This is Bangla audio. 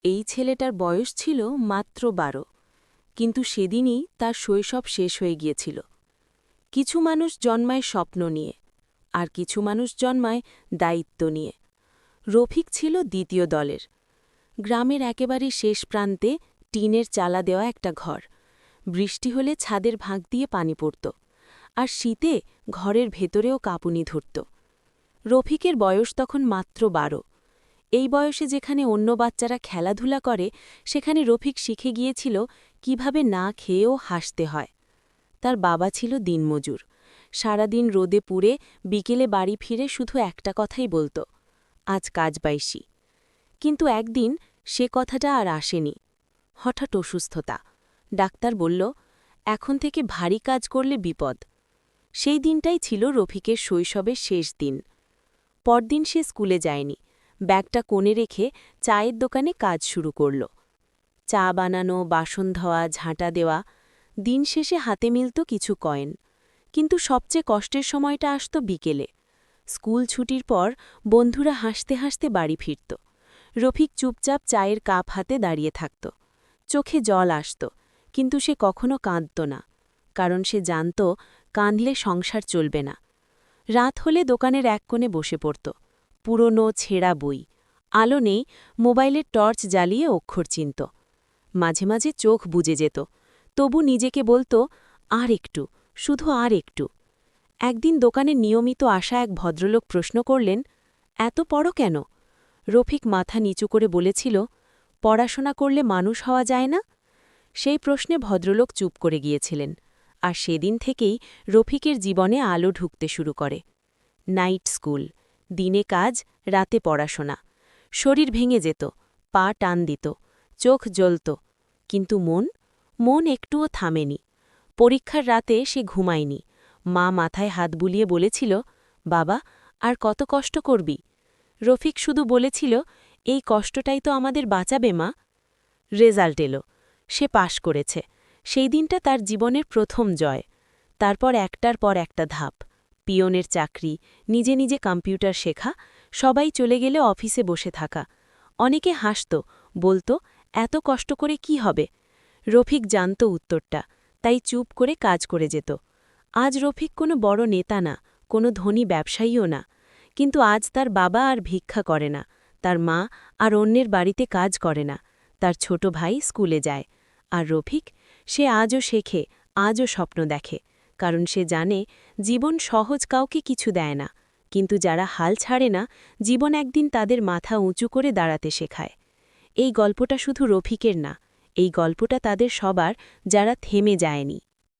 এই ছেলেটার বয়স ছিল মাত্র 12, কিন্তু সেদিনই তার শৈশব শেষ হয়ে গিয়েছিল। কিছু মানুষ জন্মায় স্বপ্ন নিয়ে, আর কিছু মানুষ জন্মায় দায়িত্ব নিয়ে। রফিক ছিল দ্বিতীয় দলের। গ্রামের একেবারে শেষ প্রান্তে টিনের চালা দেওয়া একটা ঘর। বৃষ্টি হলে ছাদের ভাগ দিয়ে পানি পড়ত, আর শীতে ঘরের ভেতরেও কাঁপুনি ধরত। রফিকের বয়স তখন মাত্র 12। এই বয়সে যেখানে অন্য বাচ্চারা খেলাধুলা করে, সেখানে রফিক শিখে গিয়েছিল কিভাবে না খেয়েও হাসতে হয়। তার বাবা ছিল দিনমজুর। সারাদিন রোদে পুড়ে বিকেলে বাড়ি ফিরে শুধু একটা কথাই বলত, আজ কাজ পাইছি। কিন্তু একদিন সে কথাটা আর আসেনি। হঠাৎ অসুস্থতা। ডাক্তার বলল, এখন থেকে ভারী কাজ করলে বিপদ। সেই দিনটাই ছিল রফিকের শৈশবের শেষ দিন। পরদিন সে স্কুলে যায়নি। ব্যাগটা কোণে রেখে চায়ের দোকানে কাজ শুরু করল। চা বানানো, বাসন ধোয়া, ঝাঁটা দেওয়া। দিন শেষে হাতে মিলত কিছু কয়েন। কিন্তু সবচেয়ে কষ্টের সময়টা আসত বিকেলে। স্কুল ছুটির পর বন্ধুরা হাসতে হাসতে বাড়ি ফিরত। রফিক চুপচাপ চায়ের কাপ হাতে দাঁড়িয়ে থাকত। চোখে জল আসত, কিন্তু সে কখনো কাঁদত না, কারণ সে জানত কাঁদলে সংসার চলবে না। রাত হলে দোকানের এক কোণে বসে পড়ত। পুরনো ছেঁড়া বই, আলো নেই, মোবাইলের টর্চ জ্বালিয়ে অক্ষর চিনত। মাঝে মাঝে চোখ বুজে যেত, তবু নিজেকে বলত, আর একটু, শুধু আর একটু। একদিন দোকানে নিয়মিত আসা এক ভদ্রলোক প্রশ্ন করলেন, এত পড়ো কেন? রফিক মাথা নিচু করে বলেছিল, পড়াশোনা করলে মানুষ হওয়া যায় না। সেই প্রশ্নে ভদ্রলোক চুপ করে গিয়েছিলেন, আর সেদিন থেকেই রফিকের জীবনে আলো ঢুকতে শুরু করে। নাইট স্কুল, দিনে কাজ, রাতে পড়াশোনা। শরীর ভেঙে যেত, পা টান দিত, চোখ জ্বলত, কিন্তু মন একটুও থামেনি। পরীক্ষার রাতে সে ঘুমায়নি। মা মাথায় হাত বুলিয়ে বলেছিল, বাবা, আর কত কষ্ট করবি? রফিক শুধু বলেছিল, এই কষ্টটাই তো আমাদের বাঁচাবে মা। রেজাল্ট এলো, সে পাশ করেছে। সেই দিনটা তার জীবনের প্রথম জয়। তারপর একটার পর একটা ধাপ, পিয়নের চাকরি, নিজে নিজে কম্পিউটার শেখা, সবাই চলে গেলে অফিসে বসে থাকা। অনেকে হাসত, বলতো, এত কষ্ট করে কি হবে? রফিক জানত উত্তরটা, তাই চুপ করে কাজ করে যেত। আজ রফিক কোনো বড় নেতা না, কোনো ধনী ব্যবসায়ীও না, কিন্তু আজ তার বাবা আর ভিক্ষা করে না, তার মা আর অন্যের বাড়িতে কাজ করে না, তার ছোট ভাই স্কুলে যায়। আর রফিক, সে আজও শেখে, আজও স্বপ্ন দেখে, কারণ সে জানে জীবন সহজ কাউকে কিছু দেয় না, কিন্তু যারা হাল ছাড়ে না, জীবন একদিন তাদের মাথা উঁচু করে দাঁড়াতে শেখায়। এই গল্পটা শুধু রফিকের না, এই গল্পটা তাদের সবার, যারা থেমে যায়নি।